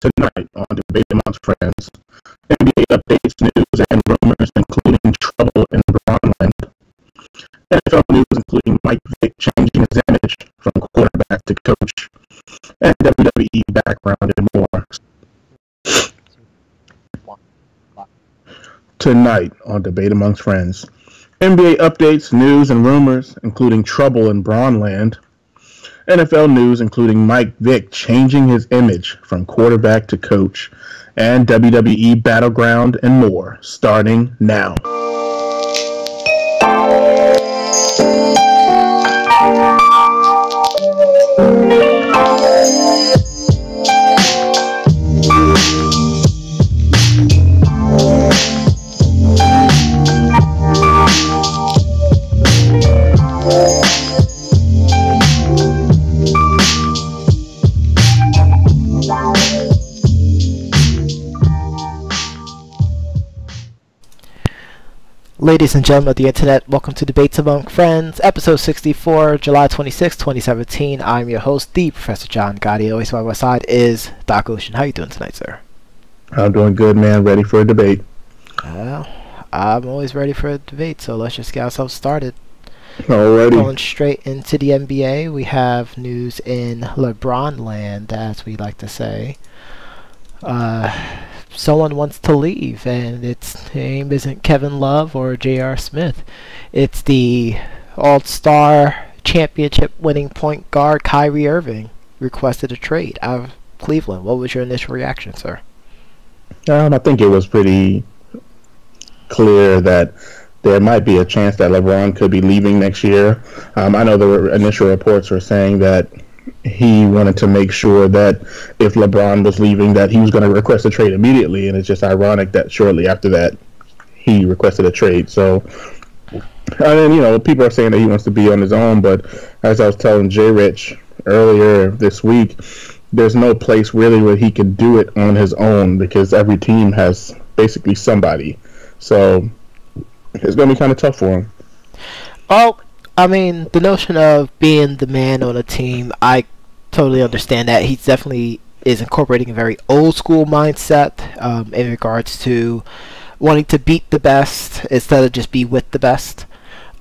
Tonight on Debate Amongst Friends, NBA updates, news, and rumors, including trouble in Bronland. NFL news, including Mike Vick changing his image from quarterback to coach, and WWE background and more. Tonight on Debate Amongst Friends, NBA updates, news, and rumors, including trouble in Bronland. NFL news, including Mike Vick changing his image from quarterback to coach, and WWE Battleground and more, starting now. Ladies and gentlemen of the internet, welcome to Debates Among Friends, episode 64, July 26, 2017. I'm your host, the Professor John Gotti. Always by my side is Doc Ocean. How you doing tonight, sir? I'm doing good, man. Ready for a debate. I'm always ready for a debate, so let's just get ourselves started. Alrighty. Going straight into the NBA, we have news in LeBron land, as we like to say. Someone wants to leave, and its name isn't Kevin Love or J.R. Smith. It's the all-star championship winning point guard Kyrie Irving requested a trade out of Cleveland. What was your initial reaction, sir? I think it was pretty clear that there might be a chance that LeBron could be leaving next year. I know the initial reports were saying that he wanted to make sure that if LeBron was leaving, that he was going to request a trade immediately, and it's just ironic that shortly after that he requested a trade. So, and then, people are saying that he wants to be on his own, but as I was telling Jay Rich earlier this week, there's no place really where he can do it on his own because every team has basically somebody. So it's going to be kind of tough for him. Oh, I mean, the notion of being the man on a team, I totally understand that. He definitely is incorporating a very old school mindset in regards to wanting to beat the best instead of just be with the best.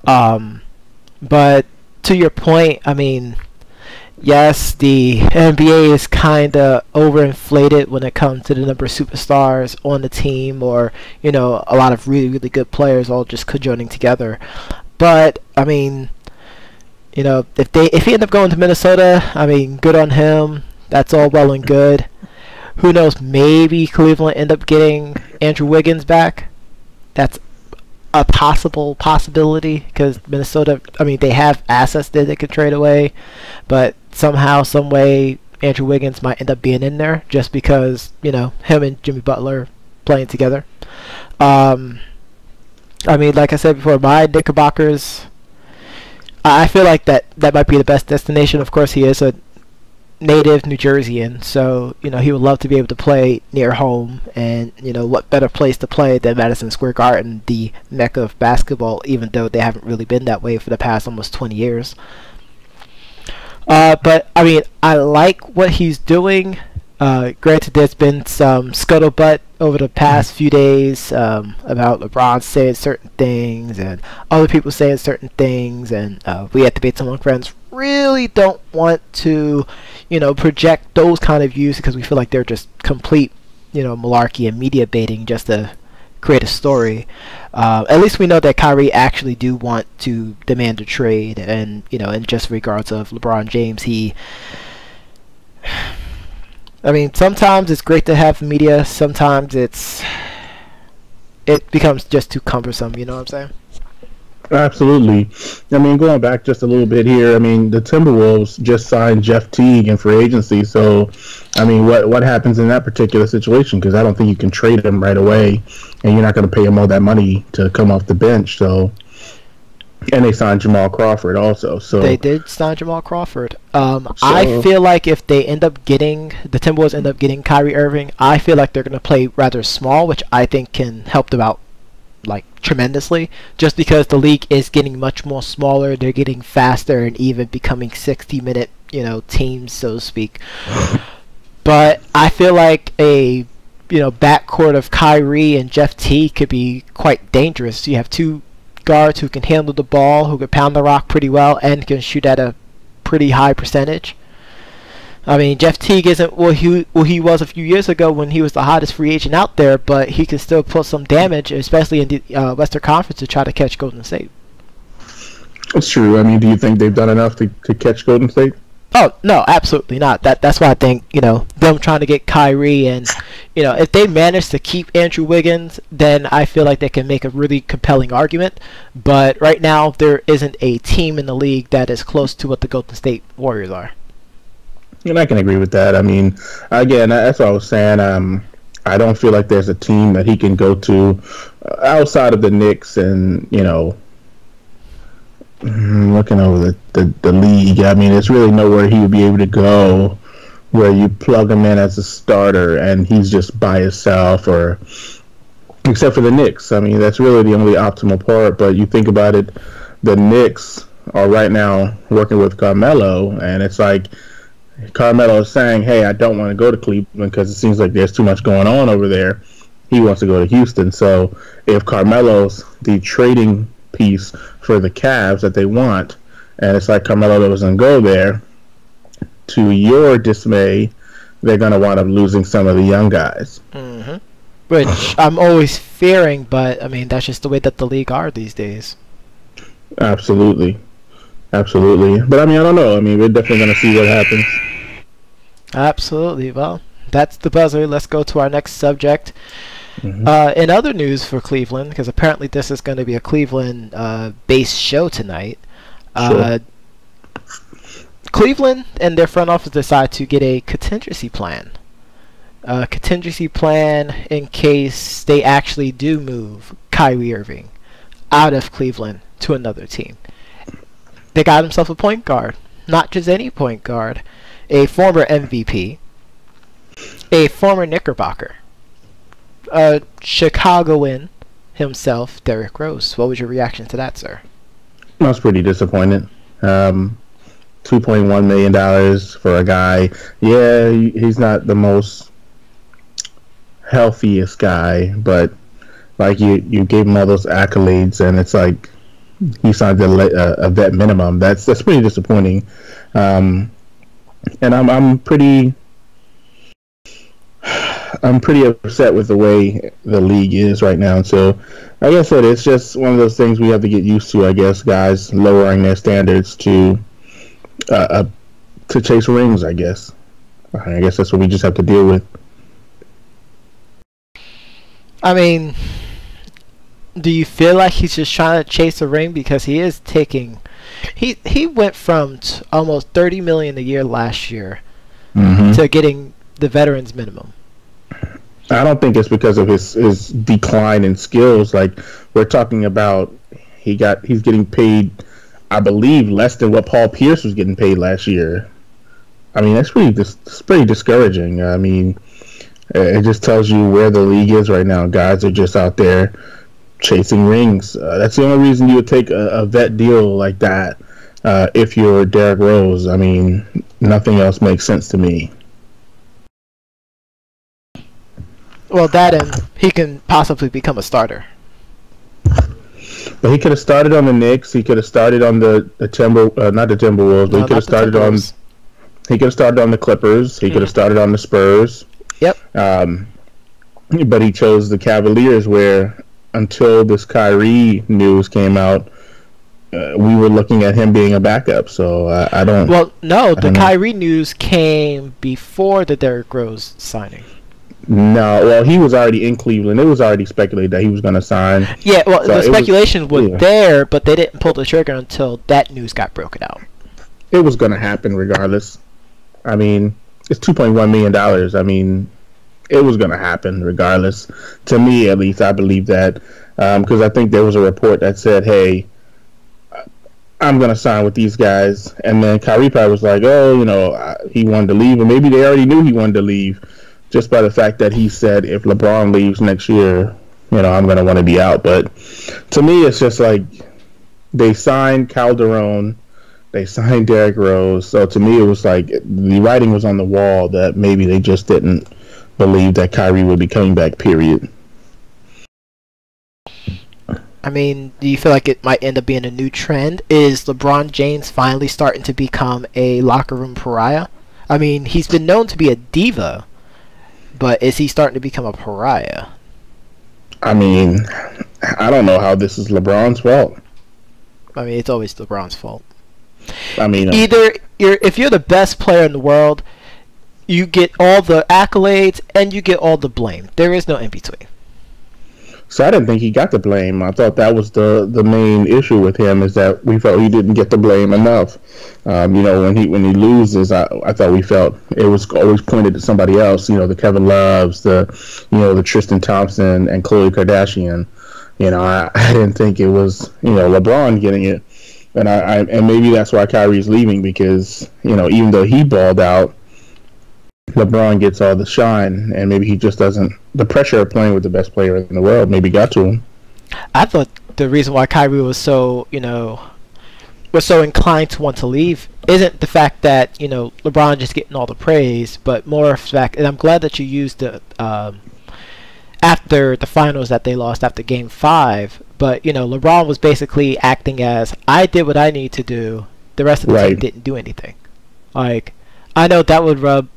But to your point, I mean, yes, the NBA is kind of overinflated when it comes to the number of superstars on the team, or a lot of really, really good players all just conjoining together. But I mean, if he end up going to Minnesota, I mean, good on him. That's all well and good. Who knows? Maybe Cleveland end up getting Andrew Wiggins back. That's a possibility because Minnesota, I mean, they have assets that they could trade away, but somehow, some way, Andrew Wiggins might end up being in there just because him and Jimmy Butler playing together. I mean, like I said before, my Knickerbockers, I feel like that might be the best destination. Of course, he is a native New Jerseyan, so, he would love to be able to play near home, and, what better place to play than Madison Square Garden, the mecca of basketball, even though they haven't really been that way for the past almost 20 years. But, I mean, I like what he's doing. Granted, there's been some scuttlebutt over the past few days about LeBron saying certain things and other people saying certain things, and we at Debates Among Friends really don't want to, project those kind of views because we feel like they're just complete, malarkey and media baiting just to create a story. At least we know that Kyrie actually do want to demand a trade, and in just regards of LeBron James, I mean, sometimes it's great to have media. Sometimes it becomes just too cumbersome. You know what I'm saying? Absolutely. I mean, going back just a little bit here, I mean, the Timberwolves just signed Jeff Teague in free agency. So, I mean, what happens in that particular situation? Because I don't think you can trade him right away, and you're not going to pay him all that money to come off the bench. So. And they signed Jamal Crawford also. So they did sign Jamal Crawford. I feel like if the Timberwolves end up getting Kyrie Irving, I feel like they're going to play rather small, which I think can help them out tremendously, just because the league is getting much more smaller. They're getting faster and even becoming 60-minute, teams, so to speak. But I feel like a backcourt of Kyrie and Jeff T could be quite dangerous. You have two guards who can handle the ball, who can pound the rock pretty well, and can shoot at a pretty high percentage. I mean, Jeff Teague isn't what he was a few years ago when he was the hottest free agent out there, but he can still put some damage, especially in the Western Conference, to try to catch Golden State. It's true. I mean, do you think they've done enough to catch Golden State? Oh, no, absolutely not. That's why I think, them trying to get Kyrie and, if they manage to keep Andrew Wiggins, then I feel like they can make a really compelling argument. But right now, there isn't a team in the league that is close to what the Golden State Warriors are. And I can agree with that. I mean, again, that's what I was saying. I don't feel like there's a team that he can go to outside of the Knicks and, looking over the league, I mean, there's really nowhere he would be able to go where you plug him in as a starter and he's just by himself, or except for the Knicks. I mean, that's really the only optimal part. But you think about it, the Knicks are right now working with Carmelo, and it's like Carmelo is saying, hey, I don't want to go to Cleveland because it seems like there's too much going on over there. He wants to go to Houston. So if Carmelo's the trading piece for the Cavs that they want, and it's like Carmelo doesn't go there, to your dismay, they're going to wind up losing some of the young guys. Mm-hmm. Which I'm always fearing, but I mean, that's just the way that the league are these days. Absolutely. But I mean, I don't know. I mean, we're definitely going to see what happens. Absolutely. Well, that's the buzzer. Let's go to our next subject. Mm-hmm. In other news for Cleveland, because apparently this is going to be a Cleveland-based show tonight, sure. Cleveland and their front office decide to get a contingency plan. A contingency plan in case they actually do move Kyrie Irving out of Cleveland to another team. They got himself a point guard. Not just any point guard. A former MVP. A former Knickerbocker. A Chicagoan himself, Derrick Rose. What was your reaction to that, sir? I was pretty disappointed. $2.1 million for a guy. Yeah, he's not the most healthiest guy, but like you gave him all those accolades, and it's like he signed a vet minimum. That's pretty disappointing. And I'm pretty upset with the way the league is right now. So, like I said, it's just one of those things we have to get used to. I guess guys lowering their standards to chase rings. I guess that's what we just have to deal with. I mean, do you feel like he's just trying to chase a ring? Because he is taking. He went from almost $30 million a year last year to getting the veterans minimum. I don't think it's because of his decline in skills. Like, we're talking about, he's getting paid, I believe, less than what Paul Pierce was getting paid last year. I mean, that's pretty discouraging. I mean, it just tells you where the league is right now. Guys are just out there chasing rings. That's the only reason you would take a vet deal like that if you're Derrick Rose. I mean, nothing else makes sense to me. Well, that and he can possibly become a starter. But he could have started on the Knicks. He could have started on the not the Timberwolves. But he could have started on. He could have started on the Clippers. He could have started on the Spurs. Yep. But he chose the Cavaliers, where until this Kyrie news came out, we were looking at him being a backup. So I don't. Well, no, the Kyrie news came before the Derrick Rose signing. No, well, he was already in Cleveland. It was already speculated that he was going to sign. Yeah, well, so the speculation was there, but they didn't pull the trigger until that news got broken out. It was going to happen regardless. I mean, it's $2.1 million. I mean, it was going to happen regardless. To me, at least, I believe that. Because I think there was a report that said, hey, I'm going to sign with these guys. And then Kyrie probably was like, he wanted to leave. And maybe they already knew he wanted to leave, just by the fact that he said, if LeBron leaves next year, I'm going to want to be out. But to me, it's just like they signed Calderon They signed Derrick Rose. So to me, it was like the writing was on the wall that maybe they just didn't believe that Kyrie would be coming back, period. I mean, do you feel like it might end up being a new trend? Is LeBron James finally starting to become a locker room pariah? I mean, he's been known to be a diva, but is he starting to become a pariah? I mean, I don't know how this is LeBron's fault. I mean, it's always LeBron's fault. I mean, Either if you're the best player in the world, you get all the accolades and you get all the blame. There is no in between. so I didn't think he got the blame. I thought that was the main issue with him, is that we felt he didn't get the blame enough. You know, when he loses, I thought we felt it was always pointed to somebody else. You know, the Kevin Loves, the Tristan Thompson and Khloe Kardashian. You know, I didn't think it was, you know, LeBron getting it, and maybe that's why Kyrie's leaving, because, you know, even though he balled out, LeBron gets all the shine, and maybe he just doesn't. The pressure of playing with the best player in the world maybe got to him. I thought the reason why Kyrie was so, was so inclined to want to leave isn't the fact that, LeBron just getting all the praise, but more of the fact, and I'm glad that you used the after the finals that they lost after Game 5, but, LeBron was basically acting as, I did what I need to do, the rest of the team didn't do anything. Like, I know that would rub,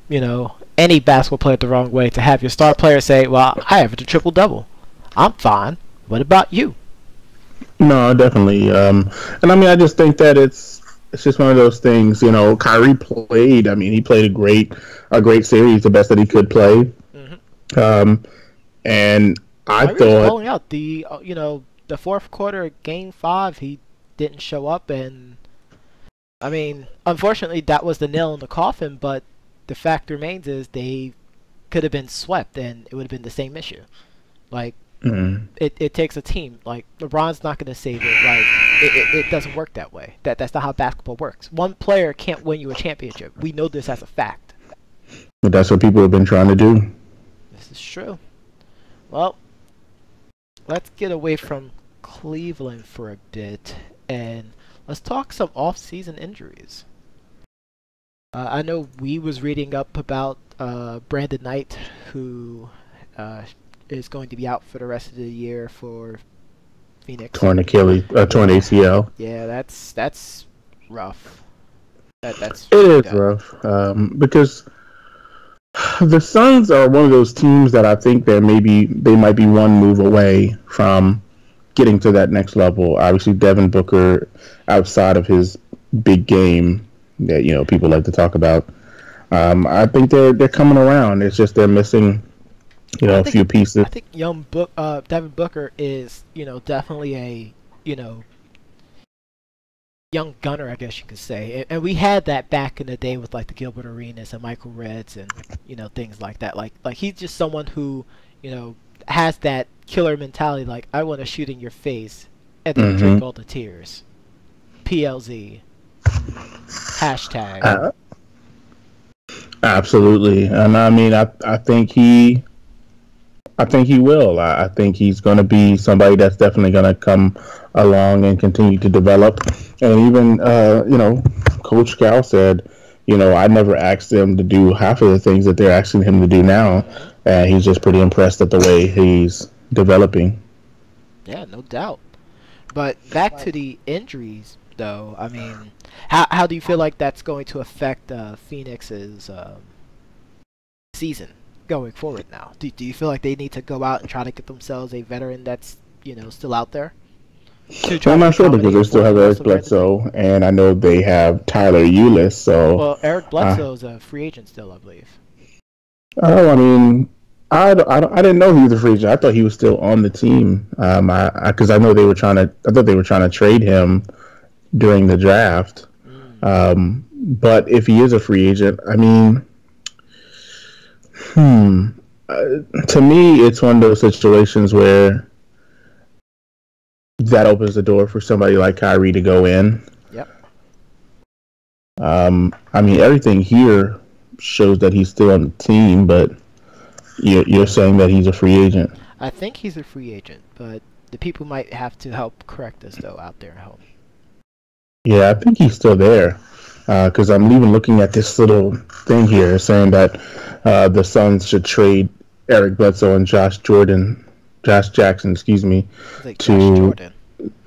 any basketball player the wrong way, to have your star player say, well, I averaged a triple-double. I'm fine. What about you? No, definitely. And I mean, I just think that it's just one of those things. Kyrie played. I mean, he played a great series, the best that he could play. Mm-hmm. And I Kyrie thought was pulling out the fourth quarter, Game 5, he didn't show up, and I mean, unfortunately, that was the nail in the coffin. But the fact remains is they could have been swept, and it would have been the same issue. Like. Mm-hmm. It takes a team. Like, LeBron's not going to save it. Like, it doesn't work that way. That's not how basketball works. One player can't win you a championship. We know this as a fact. But that's what people have been trying to do. This is true. Well, let's get away from Cleveland for a bit, and let's talk some off-season injuries. I know we was reading up about Brandon Knight, who is going to be out for the rest of the year for Phoenix. Torn Achilles, torn ACL. Yeah, that's rough. That's it is rough because the Suns are one of those teams that I think they might be one move away from getting to that next level. Obviously, Devin Booker, outside of his big game that people like to talk about, I think they're coming around. It's just they're missing. A few pieces. I think Devin Booker is, definitely a, young gunner, I guess you could say. And we had that back in the day with, like, the Gilbert Arenas and Michael Reds and, things like that. Like he's just someone who, has that killer mentality, like, I want to shoot in your face and then drink all the tears. PLZ. Hashtag. Absolutely. And I mean, I think he will. I think he's going to be somebody that's definitely going to come along and continue to develop. And even, Coach Cal said, I never asked them to do half of the things that they're asking him to do now. And he's just pretty impressed at the way he's developing. Yeah, no doubt. But back to the injuries, though. I mean, how do you feel like that's going to affect Phoenix's season going forward now? Do you feel like they need to go out and try to get themselves a veteran that's, still out there? I'm not sure, because they still have Eric Bledsoe, and I know they have Tyler Ulis. So, well, Eric Bledsoe's a free agent still, I believe. Oh, I mean, I didn't know he was a free agent. I thought he was still on the team. Because I know I thought they were trying to trade him during the draft. But if he is a free agent, I mean. To me, it's one of those situations where that opens the door for somebody like Kyrie to go in. Yep. I mean, everything here shows that he's still on the team, but you're saying that he's a free agent. I think he's a free agent, but the people might have to help correct us, though, out there at home. Yeah, I think he's still there. Because I'm even looking at this little thing here saying that the Suns should trade Eric Bledsoe and Josh Jackson, excuse me, Like Josh to Jordan.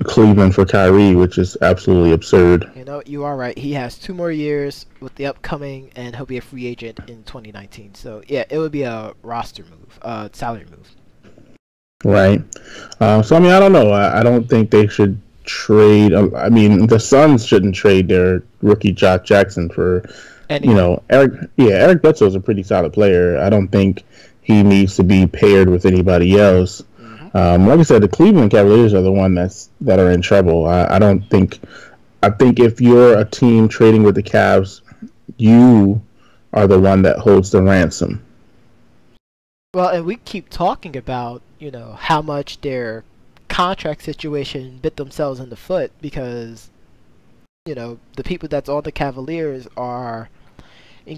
Cleveland for Kyrie, which is absolutely absurd. You know, you are right. He has 2 more years with the upcoming, and he'll be a free agent in 2019. So yeah, it would be a roster move, salary move. Right. So I mean, I don't know. I don't think they should trade. I mean, the Suns shouldn't trade their rookie Josh Jackson for, Anything. Eric. Yeah, Eric Bledsoe is a pretty solid player. I don't think he needs to be paired with anybody else. Hmm. Like I said, the Cleveland Cavaliers are the one that are in trouble. I don't think. I think if you're a team trading with the Cavs, you are the one that holds the ransom. Well, and we keep talking about, how much their contract situation bit themselves in the foot because, the people that's on the Cavaliers are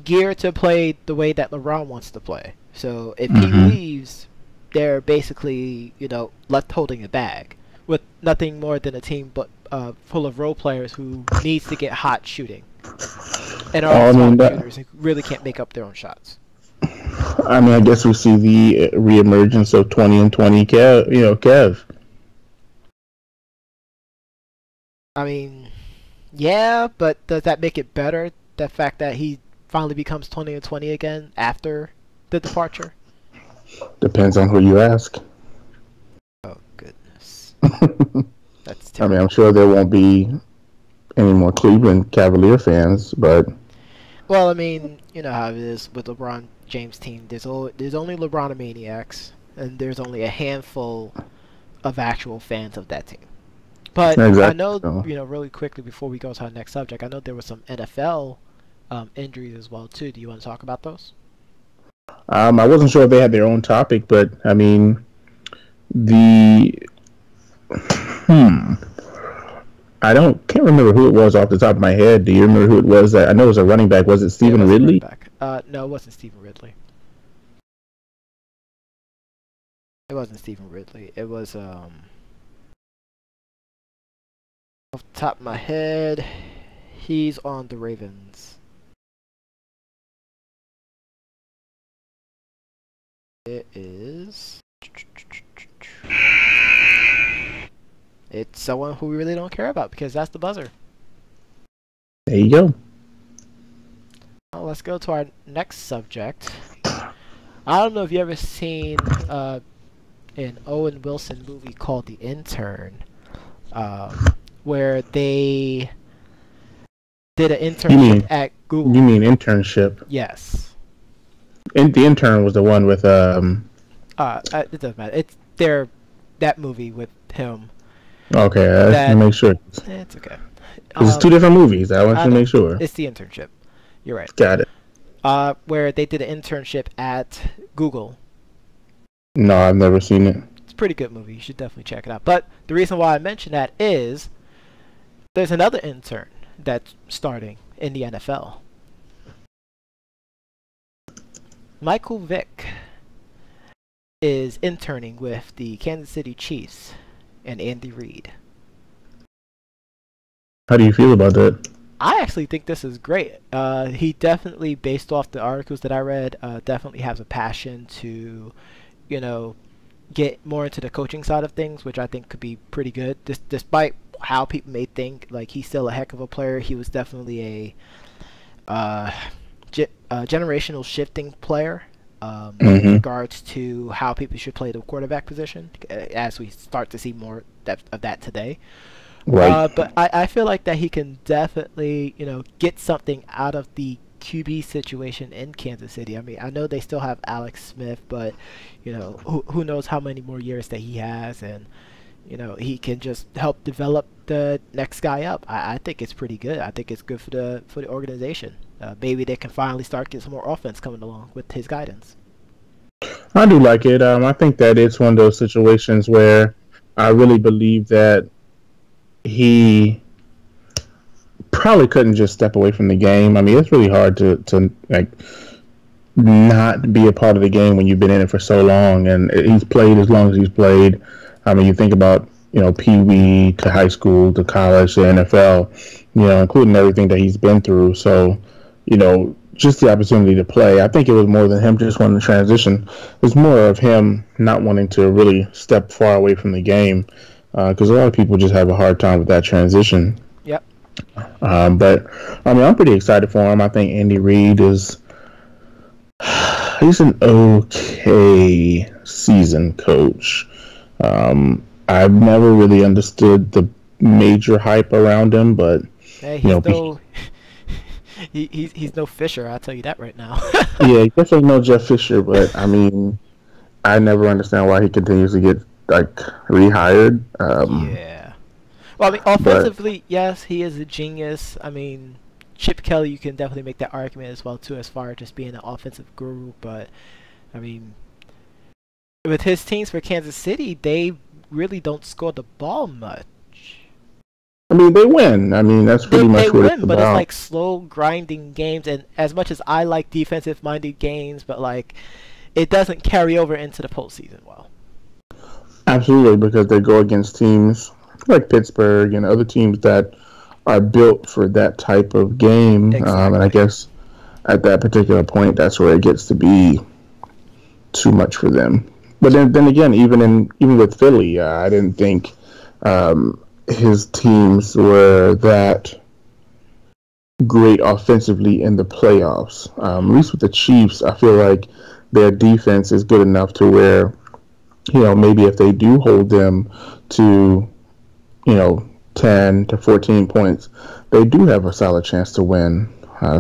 geared to play the way that LeBron wants to play. So if he Hmm. leaves, they're basically, left holding the bag with nothing more than a team but full of role players who needs to get hot shooting and are Oh, all I mean spot that. shooters who really can't make up their own shots. I mean, I guess we see the reemergence of 20 and 20 Kev. I mean, yeah, but does that make it better? The fact that he finally becomes 20 and 20 again after the departure? Depends on who you ask. Oh, goodness. I That's mean, I'm terrible. sure there won't be any more Cleveland Cavalier fans, but Well, I mean, you know how it is with LeBron James' team. There's only LeBron maniacs, and there's only a handful of actual fans of that team. But I exactly. know, So, really quickly before we go to our next subject, I know there were some NFL injuries as well too. Do you want to talk about those? I wasn't sure if they had their own topic, but I mean, the hmm, I don't can't remember who it was off the top of my head. Do you remember who it was? I know it was a running back. Was it It Stephen was a running Ridley? back. No, it wasn't Stephen Ridley. It wasn't Stephen Ridley. It was off the top of my head. He's on the Ravens. It is. It's someone who we really don't care about because that's the buzzer. There you go. Well, let's go to our next subject. I don't know if you ever seen an Owen Wilson movie called The Intern, where they did an You internship mean at you Google. mean internship? Yes. The intern was the one with It doesn't matter. It's their that movie with him. Okay, I just want to That make sure. it's okay. Because it's two different movies. I want I you to know make sure. it's the internship. You're right. Got it. Where they did an internship at Google. No, I've never seen it. It's a pretty good movie. You should definitely check it out. But the reason why I mention that is there's another intern that's starting in the NFL. Michael Vick is interning with the Kansas City Chiefs and Andy Reid. How do you feel about that? I actually think this is great. He definitely, based off the articles that I read, definitely has a passion to, you know, get more into the coaching side of things, which I think could be pretty good. Despite how people may think, like he's still a heck of a player. He was definitely uh, a generational shifting player in Mm-hmm. regards to how people should play the quarterback position, as we start to see more depth of that today. Right. But I feel like that he can definitely, get something out of the QB situation in Kansas City. I mean, I know they still have Alex Smith, but, who knows how many more years that he has, and, he can just help develop the next guy up. I think it's pretty good. I think it's good for the organization. Maybe they can finally start getting some more offense coming along with his guidance. I do like it. I think that it's one of those situations where I really believe that he probably couldn't just step away from the game. I mean, it's really hard to like not be a part of the game when you've been in it for so long, and he's played as long as he's played. I mean, you think about Pee Wee to high school to college to NFL, including everything that he's been through. So, just the opportunity to play. I think it was more than him just wanting to transition. It's more of him not wanting to really step far away from the game because a lot of people just have a hard time with that transition. Yep. But I mean, I'm pretty excited for him. I think Andy Reid he's an okay season coach. I've never really understood the major hype around him, but hey, he's no Fisher. I'll tell you that right now. Yeah, he definitely no Jeff Fisher, but I mean, I never understand why he continues to get rehired. Yeah. Well, I mean, offensively, yes, he is a genius. I mean, Chip Kelly, you can definitely make that argument as well too, as far as just being an offensive guru. But I mean, with his teams for Kansas City, they really don't score the ball much. I mean, they win. I mean, that's pretty much what it's about. But it's like slow grinding games, and as much as I like defensive-minded games, but it doesn't carry over into the postseason well. Absolutely, because they go against teams like Pittsburgh and other teams that are built for that type of game. Exactly. And I guess at that particular point, that's where it gets to be too much for them. But then again, even with Philly, I didn't think his teams were that great offensively in the playoffs. At least with the Chiefs, I feel like their defense is good enough to where, maybe if they do hold them to, 10 to 14 points, they do have a solid chance to win.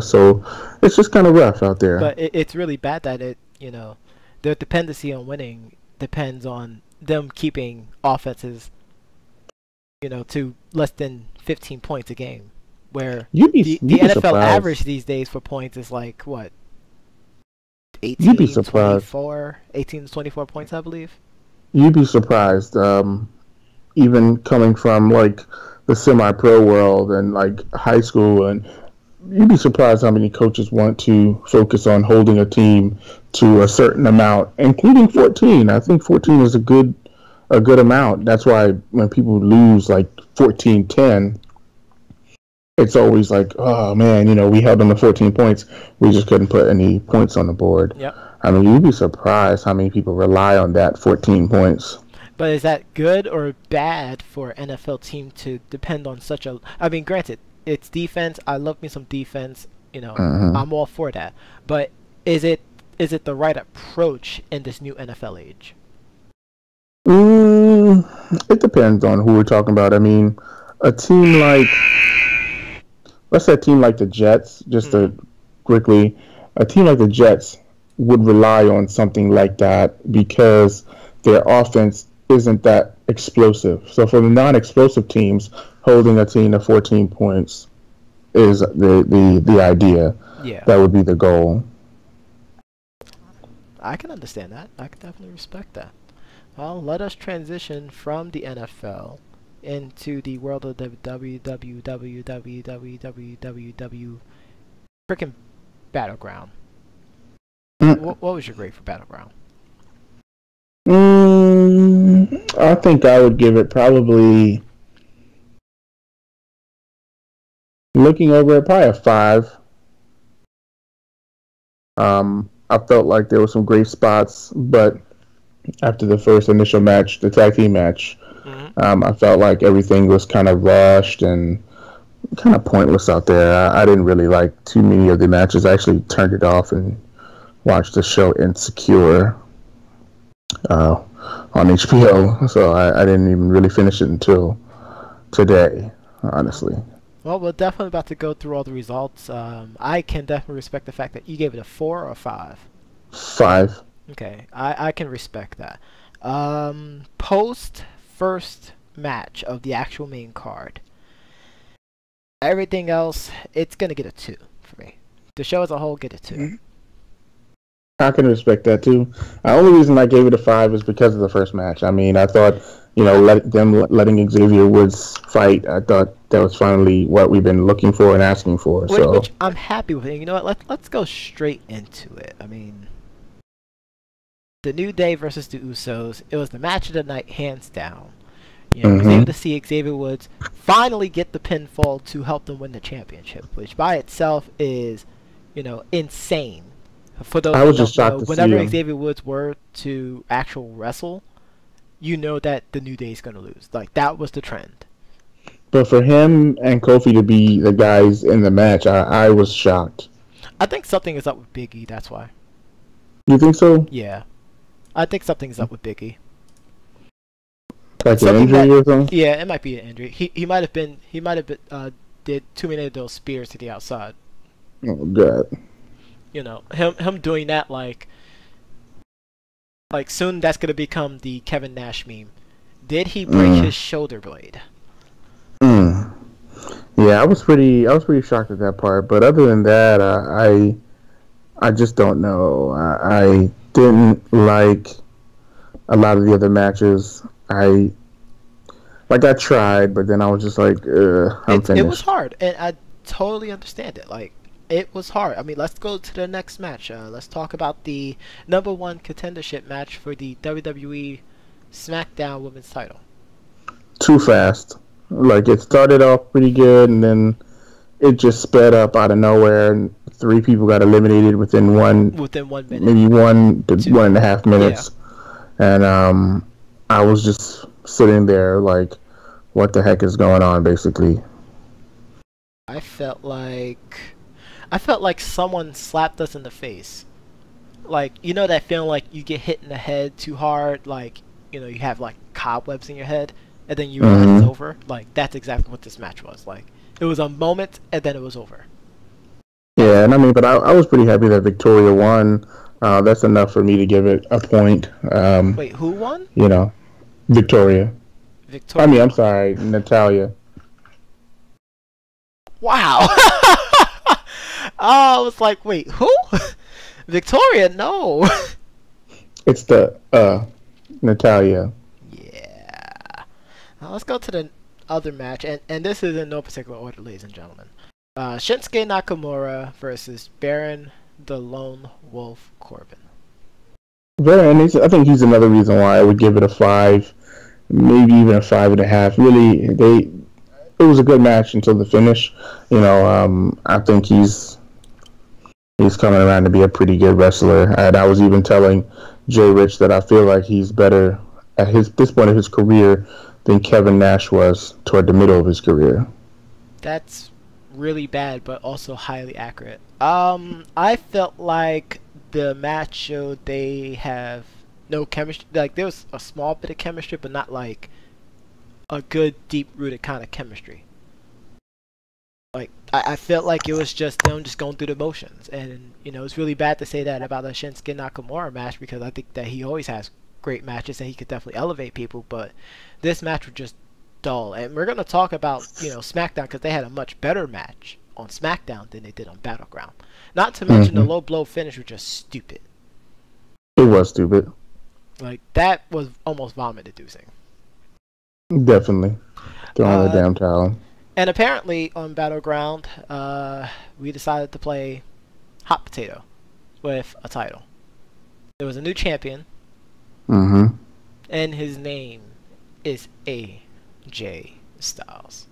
So it's just kind of rough out there. But it's really bad that their dependency on winning depends on them keeping offenses, to less than 15 points a game, where the NFL surprised. Average these days for points is like, what, 18 to 24 points, I believe. You'd be surprised, even coming from the semi-pro world and high school, and you'd be surprised how many coaches want to focus on holding a team to a certain amount, including 14. I think 14 is a good amount. That's why when people lose 14-10, it's always oh man, we held them to 14 points. We just couldn't put any points on the board. Yep. I mean, you'd be surprised how many people rely on that 14 points. But is that good or bad for an NFL team to depend on such a... I mean, granted, it's defense. I love me some defense. I'm all for that. But is it the right approach in this new NFL age? It depends on who we're talking about. I mean, let's say a team like the Jets, just to quickly, a team like the Jets would rely on something like that because their offense isn't that explosive. So for the non-explosive teams, holding a team to 14 points is the idea. Yeah. That would be the goal. I can understand that. I can definitely respect that. Well, let us transition from the NFL into the world of the WWW freaking Battleground. What was your grade for Battleground? I think I would give it probably, looking over it, probably a 5. I felt like there were some great spots, but after the first initial match, the tag team match, I felt like everything was kind of rushed and kind of pointless out there. I didn't really like too many of the matches. I actually turned it off and watched the show Insecure on HBO, so I didn't even really finish it until today, honestly. Well, we're definitely about to go through all the results. I can definitely respect the fact that you gave it a 4 or a 5. 5. Okay, I can respect that. Post first match of the actual main card, everything else, it's gonna get a 2 for me. The show as a whole, get a 2. I can respect that too. The only reason I gave it a 5 is because of the first match. I mean, I thought, letting Xavier Woods fight, I thought that was finally what we've been looking for and asking for. Which I'm happy with. And you know what? Let's go straight into it. I mean, the New Day versus the Usos. It was the match of the night, hands down. You know, he was able to see Xavier Woods finally get the pinfall to help them win the championship, which by itself is, you know, insane. For those I was who just don't shocked know, to see whenever him. Xavier Woods were to actual wrestle, you know that the New Day is going to lose. Like, that was the trend. But for him and Kofi to be the guys in the match, I was shocked. I think something is up with Big E, that's why. You think so? Yeah. I think something's up with Big E. Like an Something injury that- or something? Yeah, it might be an injury. He might have been did too many of those spears to the outside. Oh god. You know, him doing that like soon that's gonna become the Kevin Nash meme. Did he break his shoulder blade? Mm. Yeah, I was pretty shocked at that part. But other than that, I just don't know. I didn't like a lot of the other matches. I tried, but then I was just like, I'm finished. It was hard, and I totally understand it. Like, it was hard. I mean, let's go to the next match. Let's talk about the #1 contendership match for the WWE SmackDown Women's title. Too fast. Like, it started off pretty good, and then it just sped up out of nowhere, and 3 people got eliminated within 1 minute. maybe 1 to 1.5 minutes. Yeah. And I was just sitting there like, what the heck is going on, basically. I felt like someone slapped us in the face. Like, you know that feeling like you get hit in the head too hard, like, you know, you have like cobwebs in your head, and then you realize it's over? Like, that's exactly what this match was. Like, it was a moment, and then it was over. Yeah, and I mean, but I was pretty happy that Victoria won. That's enough for me to give it a point. Wait, who won? You know, Victoria. Victoria. I mean, I'm sorry, Natalya. Wow. I was like, wait, who? Victoria? No. It's the Natalya. Yeah. Now let's go to the other match, and this is in no particular order, ladies and gentlemen. Shinsuke Nakamura versus Baron the Lone Wolf Corbin. Baron, I think he's another reason why I would give it a 5, maybe even a 5.5. Really, it was a good match until the finish. You know, I think he's coming around to be a pretty good wrestler. And I was even telling Jay Rich that I feel like he's better at this point of his career than Kevin Nash was toward the middle of his career. That's really bad, but also highly accurate. I felt like the match showed they have no chemistry. Like, there was a small bit of chemistry, but not like a good, deep-rooted kind of chemistry. Like, I felt like it was just them just going through the motions. And, you know, it's really bad to say that about a Shinsuke Nakamura match, because I think that he always has great matches and he could definitely elevate people. But this match was just dull. And we're going to talk about, you know, SmackDown, because they had a much better match on SmackDown than they did on Battleground. Not to mention the low blow finish was just stupid. It was stupid. Like, that was almost vomit-inducing. Definitely. Throwing the damn towel. And apparently on Battleground, we decided to play hot potato with a title. There was a new champion. Mm-hmm. And his name is AJ Styles.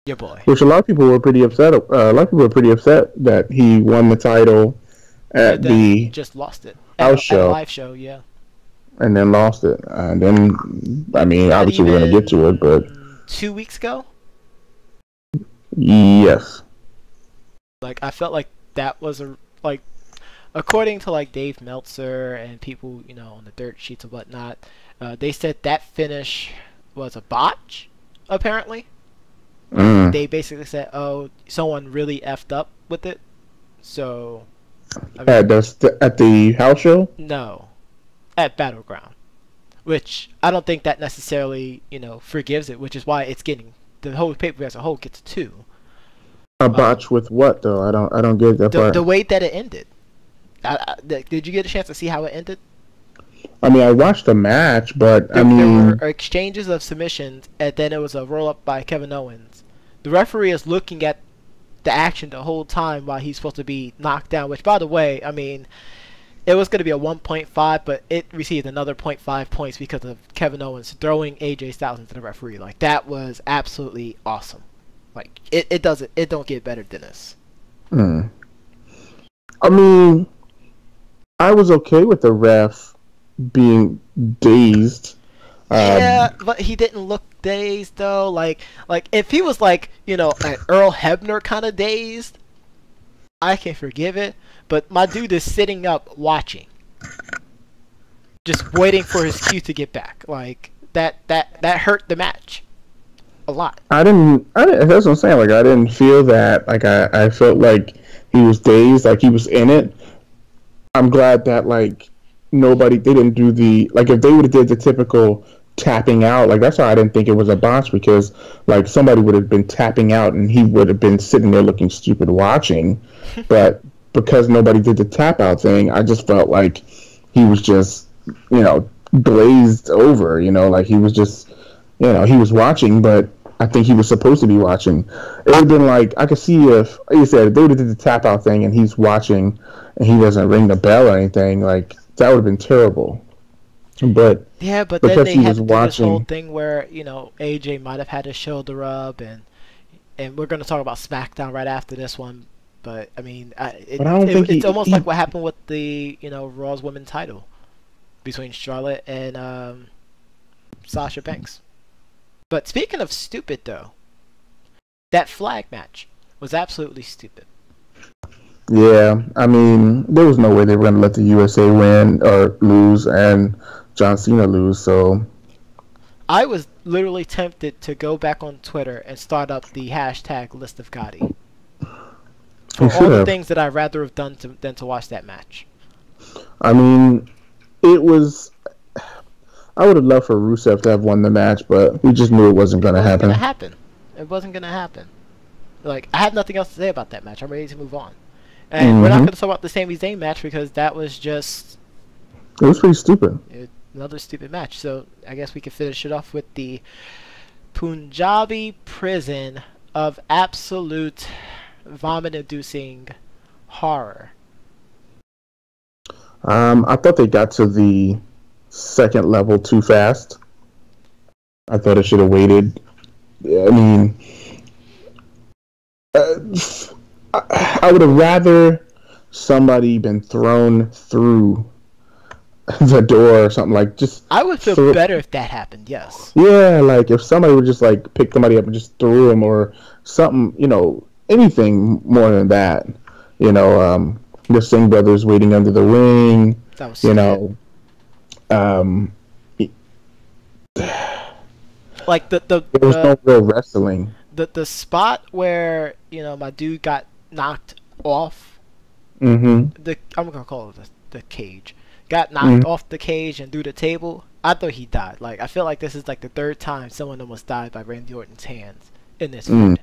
Your boy. Which a lot of people were pretty upset. A lot of people were pretty upset that he won the title at the just lost it house show, at a live show, yeah. And then lost it. And then, I mean, obviously we're gonna get to it, but 2 weeks ago. Yes. Like, I felt like that was according to like Dave Meltzer and people, you know, on the dirt sheets and whatnot, they said that finish was a botch. Apparently, they basically said, "Oh, someone really effed up with it." So, I mean, at the house show? No, at Battleground, which I don't think that necessarily, you know, forgives it. Which is why it's getting the whole pay-per-view as a whole gets 2. A botch with what though? I don't get that part. The way that it ended. Did you get a chance to see how it ended? I mean, I watched the match, but there were exchanges of submissions, and then it was a roll-up by Kevin Owens. The referee is looking at the action the whole time while he's supposed to be knocked down. Which, by the way, I mean, It was going to be a 1.5, but it received another zero point 0.5 points because of Kevin Owens throwing AJ Styles into the referee. Like, that was absolutely awesome. Like, it don't get better than this. I mean, I was okay with the ref being dazed. Yeah, but he didn't look dazed though. Like if he was like, you know, an Earl Hebner kind of dazed, I can forgive it. But my dude is sitting up watching, just waiting for his cue to get back. Like that hurt the match a lot. I didn't. That's what I'm saying. Like, I didn't feel that. Like, I felt like he was dazed. Like, he was in it. I'm glad that, like, they didn't do the, like, if they would have did the typical tapping out, like, that's why I didn't think it was a botch, because, like, somebody would have been tapping out and he would have been sitting there looking stupid watching. But because nobody did the tap out thing, I just felt like he was just, you know, glazed over, you know, like he was just, you know, he was watching, but I think he was supposed to be watching. It would have been like, I could see if, like you said, if they would have did the tap out thing and he's watching and he doesn't ring the bell or anything, like, that would have been terrible. But yeah, but then they had to do this whole thing where, you know, AJ might have had his shoulder rub, and we're going to talk about SmackDown right after this one. But I mean, it's almost like what happened with the, you know, Raw's Women's title between Charlotte and Sasha Banks. But speaking of stupid, though, that flag match was absolutely stupid. Yeah, I mean, there was no way they were going to let the USA win or lose and John Cena lose, so... I was literally tempted to go back on Twitter and start up the hashtag List of Gotti. For all the things that I'd rather have done than to watch that match. I mean, it was... I would have loved for Rusev to have won the match, but we just knew it wasn't going to happen. It wasn't going to happen. Like, I have nothing else to say about that match. I'm ready to move on. And we're not going to talk about the Sami Zayn match because that was just... It was pretty stupid. Another stupid match. So I guess we can finish it off with the Punjabi prison of absolute vomit-inducing horror. I thought they got to the second level too fast. I thought it should have waited. I mean... I would have rather somebody been thrown through the door or something, like, just... I would feel better if that happened, yes. Yeah, like, if somebody would just, like, pick somebody up and just threw him or something, you know, anything more than that. You know, the Singh brothers waiting under the ring, that was you know. Like, there was no real wrestling. The spot where, you know, my dude got knocked off I'm gonna call it the cage. Got knocked off the cage and through the table. I thought he died. Like, I feel like this is like the third time someone almost died by Randy Orton's hands in this feud.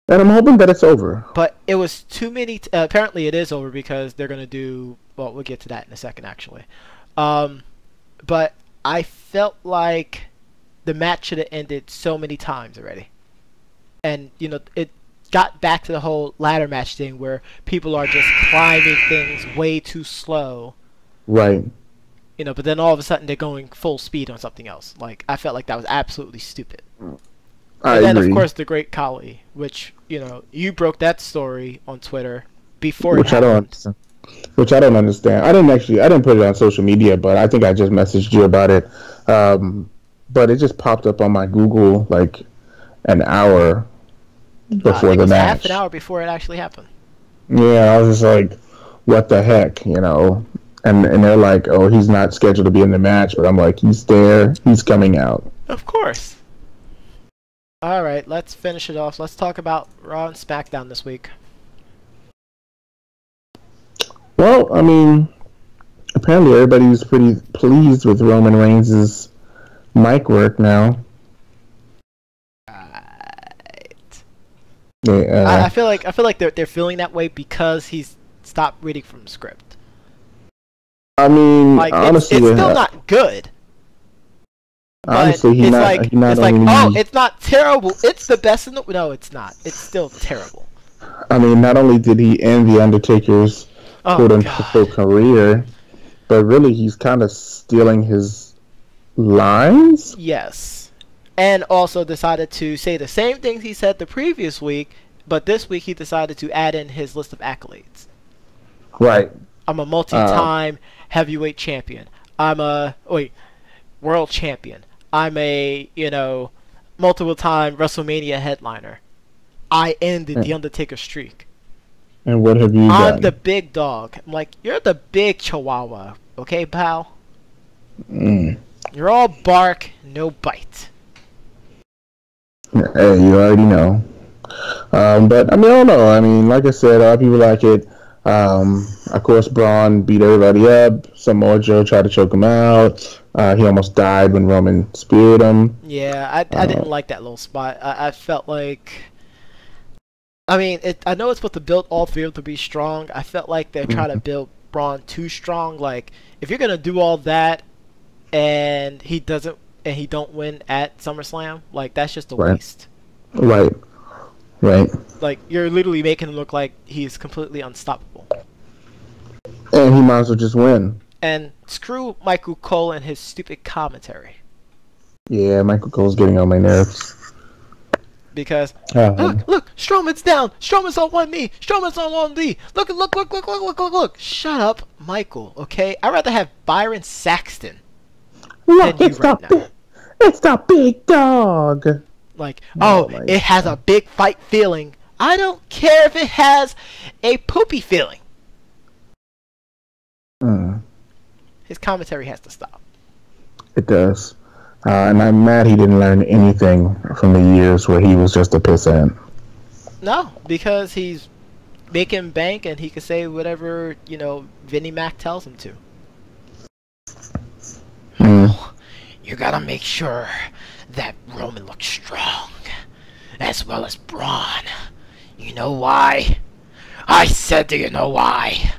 And I'm hoping that it's over. But it was too many. Apparently, it is over because they're gonna do. Well, we'll get to that in a second, actually. But I felt like the match should have ended so many times already, and you know it got back to the whole ladder match thing where people are just climbing things way too slow. Right. You know, but then all of a sudden they're going full speed on something else. Like, I felt like that was absolutely stupid. And then, of course, the Great Khali, which, you know, you broke that story on Twitter before it happened. Which I don't understand. I didn't put it on social media, but I think I just messaged you about it. But it just popped up on my Google like an hour before the match. Half an hour before it actually happened. Yeah, I was just like, what the heck, you know? And they're like, oh, he's not scheduled to be in the match, but I'm like, he's there, he's coming out. Of course. All right, let's finish it off. Let's talk about Raw and SmackDown this week. Well, I mean, apparently everybody's pretty pleased with Roman Reigns' mic work now. I feel like they're feeling that way because he's stopped reading from the script. I mean, like, honestly, it's still not good. Honestly, it's not terrible. It's the best in the... No, it's not. It's still terrible. I mean, not only did he end the Undertaker's Oh quote unquote God. career, but really he's kind of stealing his lines. Yes. And also decided to say the same things he said the previous week, but this week he decided to add in his list of accolades. Right. I'm a Uh, multi-time heavyweight champion. I'm a world champion. I'm a, multiple time WrestleMania headliner. I ended the Undertaker streak. and what have you I'm the done? big dog. I'm like, you're the big chihuahua, okay, pal? Mm. You're all bark, no bite. Hey, you already know. But I mean, I don't know. I mean, like I said, a lot of people like it. Of course, Braun beat everybody up. Samoa Joe tried to choke him out. He almost died when Roman speared him. Yeah, I didn't like that little spot. I felt like, I mean, I know it's supposed to build all three of them to be strong. I felt like they're trying to Mhm. build Braun too strong. Like, if you're gonna do all that and he don't win at SummerSlam, like that's just a Right, waste. right, right. Like, you're literally making him look like he's completely unstoppable. And he might as well just win. And screw Michael Cole and his stupid commentary. Yeah, Michael Cole's getting on my nerves. Because Um, look, Strowman's down. Strowman's on one knee. Strowman's on one knee. Look. Shut up, Michael. Okay, I'd rather have Byron Saxton than look, you right now. it's the big dog. Like, Oh oh, my it has a big fight feeling. I don't care if it has a poopy feeling. Mm, His commentary has to stop. it does. And I'm mad he didn't learn anything from the years where he was just a pissant. No, because he's making bank and he can say whatever, Vinnie Mac tells him to. Mm. You gotta make sure that Roman looks strong, as well as Braun. You know why? I said, do you know why?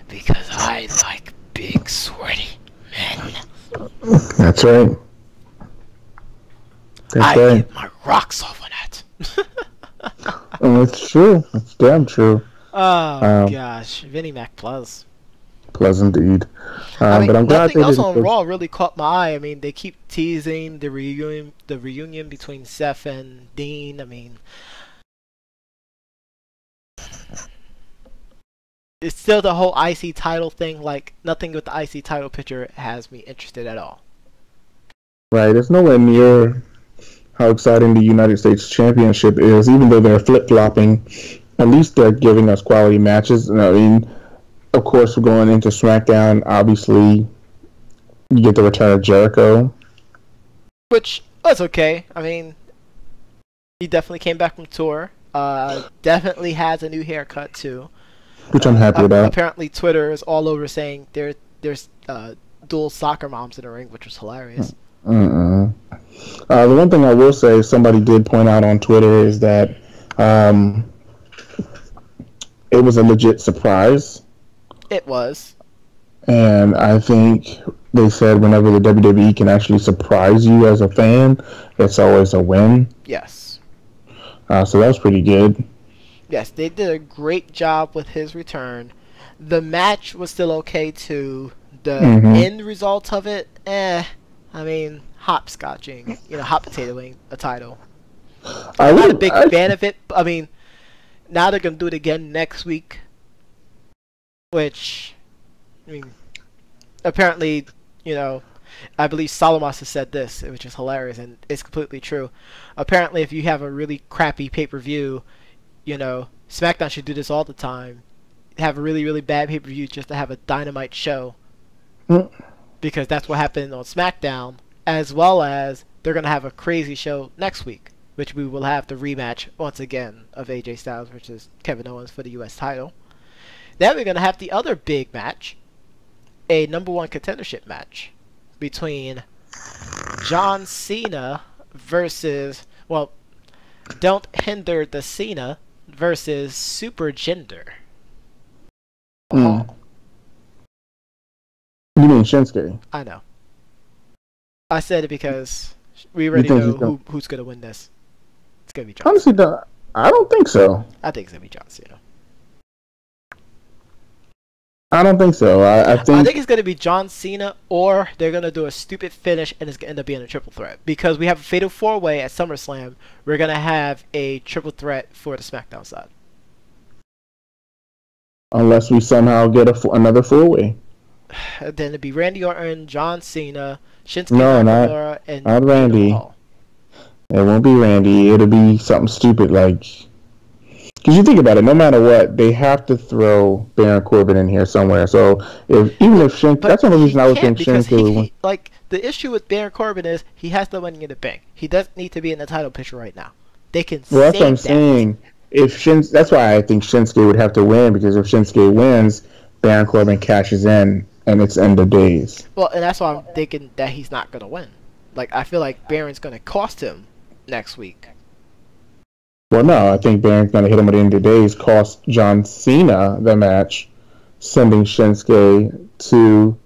Because I like big, sweaty men. That's right. That's I right. get my rocks off on that. It's true. It's damn true. Oh Um, gosh, Vinnie Mac Plus. Plus, indeed. I mean, But I'm glad nothing they else did on it. Raw really caught my eye. I mean, they keep teasing the reunion between Seth and Dean. I mean, it's still the whole IC title thing. Like, nothing with the IC title picture has me interested at all. Right. It's nowhere near how exciting the United States Championship is, even though they're flip flopping. At least they're giving us quality matches. I mean, of course, we're going into SmackDown. Obviously, you get the return of Jericho. Which was okay. I mean, he definitely came back from tour. Definitely has a new haircut too. Which I'm happy about. Apparently, Twitter is all over saying there's dual soccer moms in the ring, which was hilarious. Mm-mm. The one thing I will say, somebody did point out on Twitter, is that it was a legit surprise. It was. And I think they said whenever the WWE can actually surprise you as a fan, it's always a win. Yes. So that was pretty good. Yes, they did a great job with his return. The match was still okay too. The end result of it, I mean, hopscotching, hot potatoing a title. I'm not a big fan of it. I mean, now they're gonna do it again next week, which, I mean, apparently, I believe Solomos has said this, which is hilarious and it's completely true. Apparently, if you have a really crappy pay-per-view, SmackDown should do this all the time. Have a really, really bad pay-per-view just to have a dynamite show. Because that's what happened on SmackDown, as well as they're going to have a crazy show next week, which we will have the rematch once again of AJ Styles versus Kevin Owens for the US title. Then we're going to have the other big match, a number one contendership match between John Cena versus, well, Don't Hinder the Cena versus Super Gender. You mean Shinsuke? I know. I said it because we already know who's going to win this. It's going to be John Honestly, I don't think so. I think it's going to be John Cena. I don't think so. I I think think it's going to be John Cena, or they're going to do a stupid finish and it's going to end up being a triple threat. Because we have a fatal four-way at SummerSlam, we're going to have a triple threat for the SmackDown side. unless we somehow get another four-way. Then it'd be Randy Orton, John Cena, Shinsuke No, Nakamura, and not Jinder Randy. Mahal. It won't be Randy. It'll be something stupid like. Because you think about it, no matter what, they have to throw Baron Corbin in here somewhere. So even if Shinsuke, that's the only reason I would think Shinsuke would win. Like, the issue with Baron Corbin is he has the money in the bank. He doesn't need to be in the title picture right now. They can. Well, that's what I'm saying. That's why I think Shinsuke would have to win, because if Shinsuke wins, Baron Corbin cashes in, and it's end of days. Well, and that's why I'm thinking that he's not gonna win. Like, I feel like Baron's gonna cost him next week. Well, no, I think Baron's going to hit him at the end of days, cost John Cena the match, sending Shinsuke to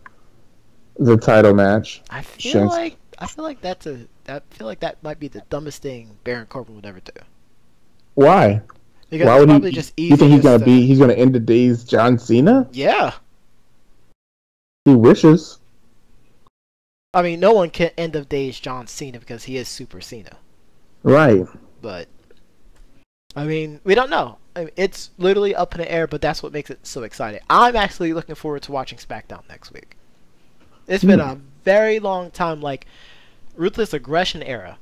the title match. I feel like that might be the dumbest thing Baron Corbin would ever do. Why? Because Why it's would probably he? just You think he's going to end the days John Cena? Yeah. He wishes. I mean, no one can end of days John Cena because he is Super Cena. Right. But I mean, we don't know. I mean, it's literally up in the air, but that's what makes it so exciting. I'm actually looking forward to watching SmackDown next week. It's been a very long time, like Ruthless Aggression era,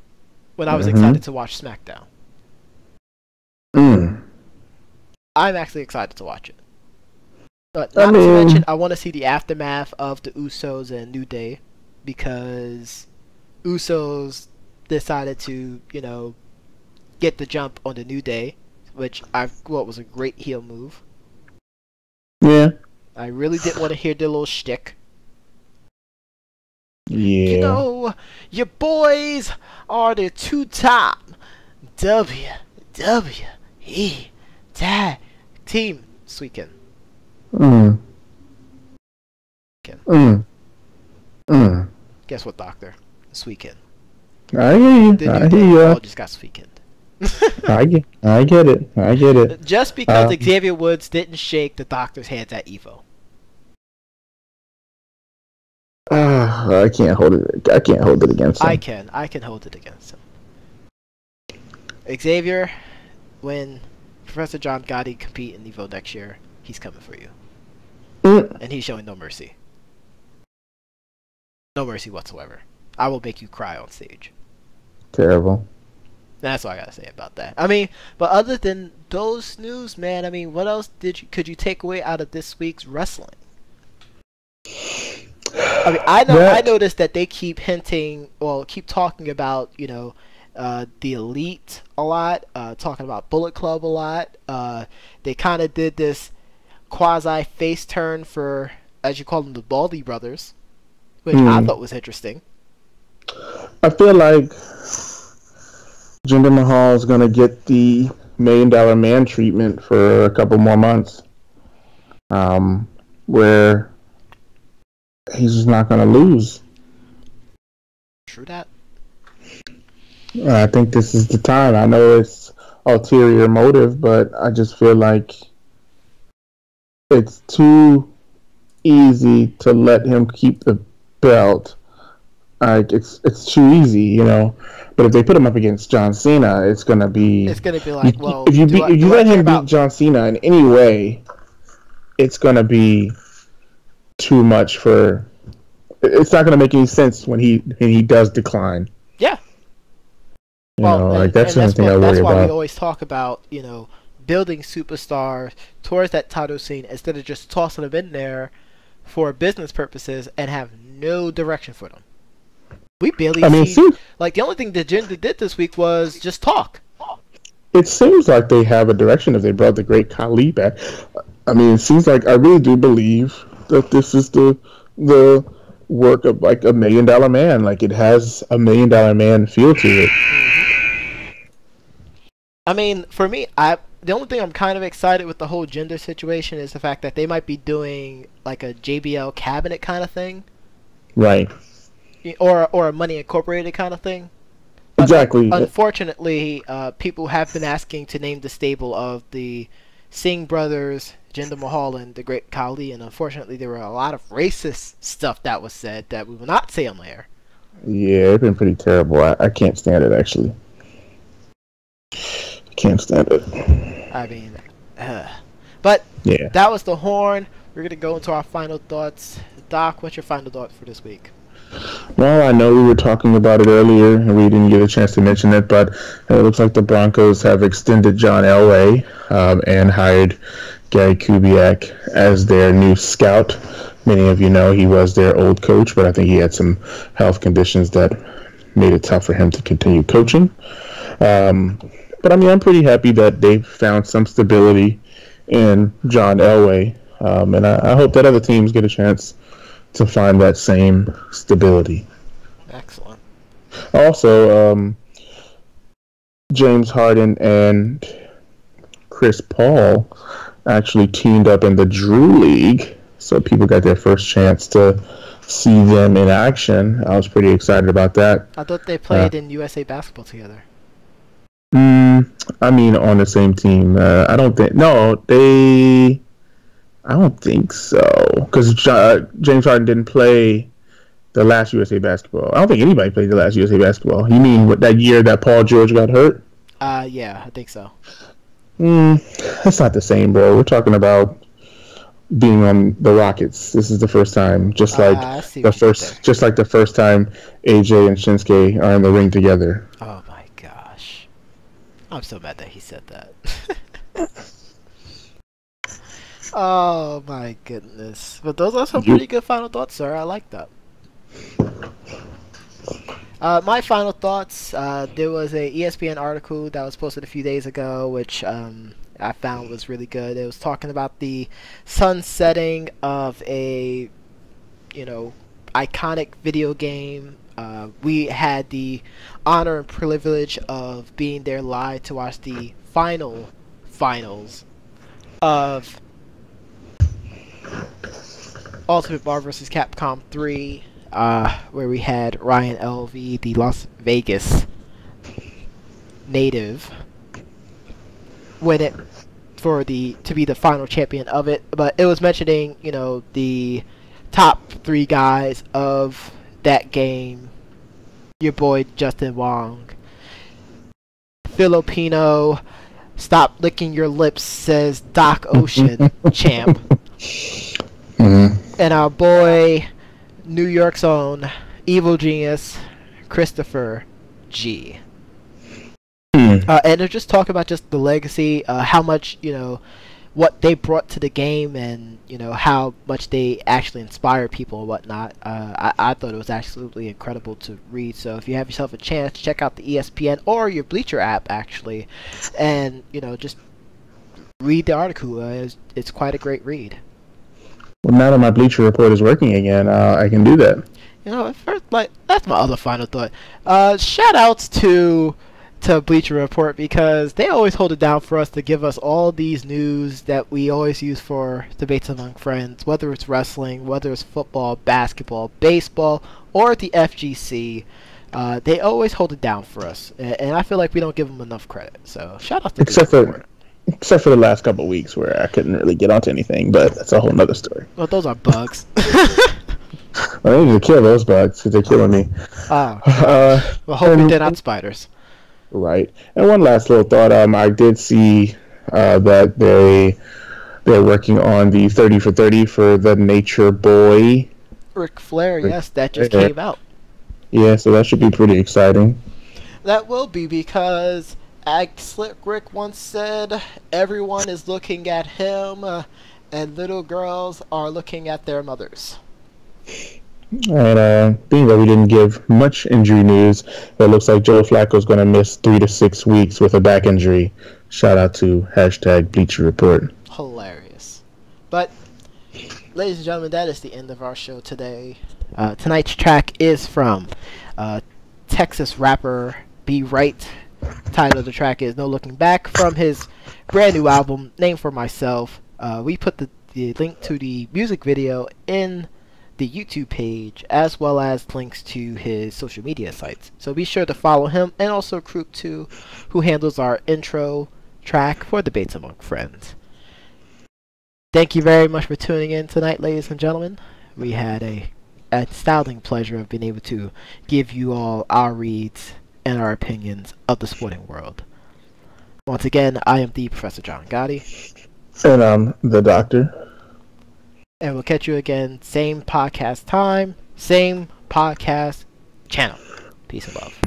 when I was excited to watch SmackDown. I'm actually excited to watch it. But not to mention, I want to see the aftermath of the Usos and New Day, because Usos decided to, get the jump on the New Day, which I thought was a great heel move. Yeah. I really didn't want to hear their little shtick. Yeah. Your boys are the two-time WWE Tag Team this weekend. Guess what, Doctor? This weekend. I hear you. I hear you. All just got this weekend. I get it. Just because Xavier Woods didn't shake the Doctor's hands at Evo. I can't hold it. I can't hold it against him. I can hold it against him. Xavier, when Professor John Gotti compete in Evo next year, he's coming for you. And he's showing no mercy. No mercy whatsoever. I will make you cry on stage. Terrible. That's all I gotta say about that. I mean, but other than those news, man, I mean, what else could you take away out of this week's wrestling? I mean, I noticed that they keep keep talking about, the Elite a lot, talking about Bullet Club a lot. They kind of did this quasi face turn for, as you call them, the Baldy Brothers, which I thought was interesting. I feel like Jinder Mahal is going to get the $1 Million Man treatment for a couple more months, where he's just not going to lose. True that. I think this is the time. I know it's ulterior motive, but I just feel like it's too easy to let him keep the belt. Like it's too easy, But if they put him up against John Cena, it's gonna be like, if you let him beat John Cena in any way, it's gonna be too much for. It's not gonna make any sense when he does decline. Yeah. That's the only thing I worry about. That's why we always talk about building superstars towards that title scene instead of just tossing them in there for business purposes and have no direction for them. We barely see. Like, the only thing that Jinder did this week was just talk. It seems like they have a direction if they brought the Great Khali back. I mean, it seems like I really do believe that this is the work of like $1 Million Man. Like, it has $1 Million Man feel to it. I mean, for me, the only thing I'm kind of excited with the whole Jinder situation is the fact that they might be doing like a JBL cabinet kind of thing. Right. Or a Money Incorporated kind of thing. But exactly. Unfortunately, people have been asking to name the stable of the Singh brothers Jinder Mahal and the Great Khali, and unfortunately there were a lot of racist stuff that was said that we will not say on the air. Yeah, it's been pretty terrible. I can't stand it, actually. Can't stand it. I mean, but Yeah. that was the horn. We're going to go into our final thoughts. Doc, what's your final thought for this week? Well, I know we were talking about it earlier, and we didn't get a chance to mention it, but it looks like the Broncos have extended John Elway and hired Gary Kubiak as their new scout. Many of you know he was their old coach, but I think he had some health conditions that made it tough for him to continue coaching. But I mean, I'm pretty happy that they've found some stability in John Elway, and I hope that other teams get a chance to find that same stability. Excellent. Also, James Harden and Chris Paul actually teamed up in the Drew League, so people got their first chance to see them in action. I was pretty excited about that. I thought they played in USA Basketball together. I mean, on the same team. I don't think. No, they. I don't think so. Because James Harden didn't play the last USA Basketball. I don't think anybody played the last USA Basketball. You mean what, that year that Paul George got hurt? Yeah, I think so. That's not the same, bro. We're talking about being on the Rockets. This is the first time, just like the first time AJ and Shinsuke are in the ring together. Oh my gosh, I'm so mad that he said that. Oh my goodness. But those are some pretty good final thoughts, sir. I like that. My final thoughts, there was a ESPN article that was posted a few days ago, which I found was really good. It was talking about the sunsetting of a, iconic video game. We had the honor and privilege of being there live to watch the finals of Ultimate Marvel vs. Capcom 3, where we had Ryan LV, the Las Vegas native, win it to be the final champion of it. But it was mentioning, the top 3 guys of that game. Your boy Justin Wong, Filipino, stop licking your lips, says Doc Ocean champ. And our boy, New York's own evil genius, Christopher G. And they're just talking about just the legacy, how much, what they brought to the game, and, how much they actually inspire people and whatnot. I thought it was absolutely incredible to read. So if you have yourself a chance, check out the ESPN or your Bleacher app, actually, and, just read the article. It's quite a great read. Well, now that my Bleacher Report is working again, I can do that. First, that's my other final thought. Shout outs to Bleacher Report, because they always hold it down for us to give us all these news that we always use for Debates Among Friends, whether it's wrestling, whether it's football, basketball, baseball, or the FGC. They always hold it down for us, and I feel like we don't give them enough credit. So shout out to Bleacher Report. Except for the last couple of weeks where I couldn't really get onto anything, but that's a whole nother story. Well, those are bugs. I need to kill those bugs because they're killing me. Well, hopefully they're not spiders. Right. And one last little thought. I did see that they're working on the 30 for 30 for the Nature Boy. Ric Flair, yes, that just came out. Yeah, so that should be pretty exciting. That will be, because Slick Rick once said, everyone is looking at him, and little girls are looking at their mothers. And being that we didn't give much injury news, it looks like Joe Flacco's going to miss 3 to 6 weeks with a back injury. Shout out to #Bleacher Report. Hilarious. But, ladies and gentlemen, that is the end of our show today. Tonight's track is from Texas rapper B. Wright. The title of the track is No Looking Back, from his brand new album, Name for Myself. We put the link to the music video in the YouTube page, as well as links to his social media sites. So be sure to follow him, and also Croup 2, who handles our intro track for Debates Among Friends. Thank you very much for tuning in tonight, ladies and gentlemen. We had a astounding pleasure of being able to give you all our reads and our opinions of the sporting world. Once again, I am the Professor John Gotti. And I'm the Doctor. And we'll catch you again, same podcast time, same podcast channel. Peace and love.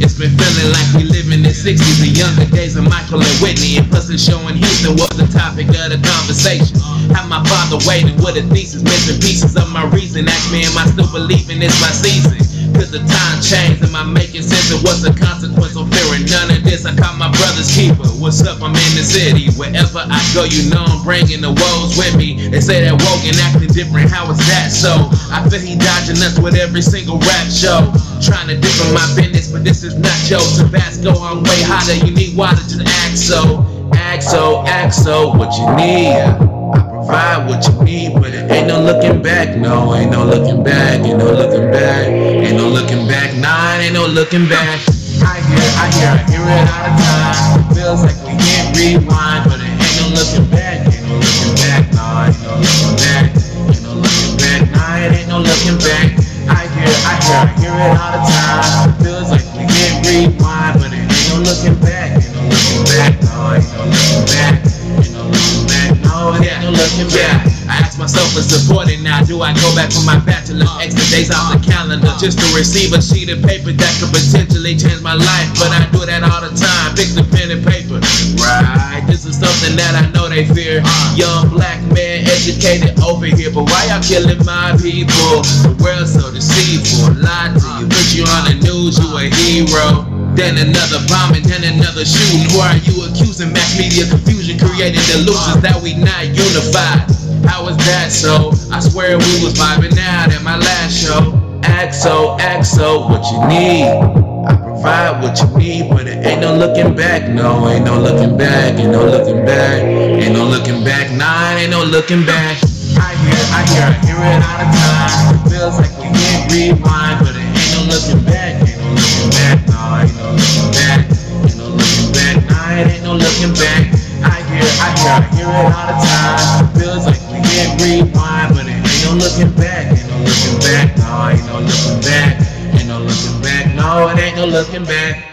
It's been feeling like we live in the 60s, the younger days of Michael and Whitney, and plus the show in Houston was the topic of the conversation. Have my father waiting with a thesis, missing pieces of my reason. Ask me, am I still believing it's my season? Cause the time changed, am I making sense of what's the consequence of fearing none of this? I call my brother's keeper. What's up, I'm in the city. Wherever I go, you know I'm bringing the woes with me. They say that Wogan acting different, how is that so? I feel he dodging us with every single rap show. Trying to differ my business, but this is not Joe Tabasco. I'm way hotter, you need water, just act so. Act so, what you need. I provide what you need, but it ain't no looking back. No, ain't no looking back, ain't no looking back. Ain't no looking back, nah, ain't no looking back. I hear it all the time. Feels like we can't rewind, but it ain't no looking back. Ain't no looking back, nah, ain't no looking back. Ain't no looking back, nah, it ain't no looking back. I hear it all the time. Feels like we can't rewind, but it ain't no looking back. Ain't no looking back, no, ain't no looking back. Ain't no looking back, no, it ain't no looking back. I ask myself for support, and now do I go back for my bachelor? Extra days off the calendar just to receive a sheet of paper that could potentially change my life. But I do that all the time, pick the pen and paper. Right, this is something that I know they fear. Young black man educated over here, but why y'all killing my people? The world's so deceitful, lie to you, put you on the news, you a hero. Then another bombing, then another shooting. Who are you accusing? Mass media confusion, creating delusions that we not unified. How is that so? I swear we was vibing out at my last show. Act so, what you need. I provide what you need, but it ain't no looking back. No, ain't no looking back, ain't no looking back. Ain't no looking back, nah, ain't no looking back. I hear it all the time. Feels like we can't rewind, but it ain't no looking back. Ain't no looking back, no, ain't no looking back. Ain't no looking back, nah, it ain't no looking back. I hear it all the time. Feels like we can't rewind, but it ain't no looking back. Ain't no looking back, no, ain't no looking back. Ain't no looking back, no, it ain't no looking back.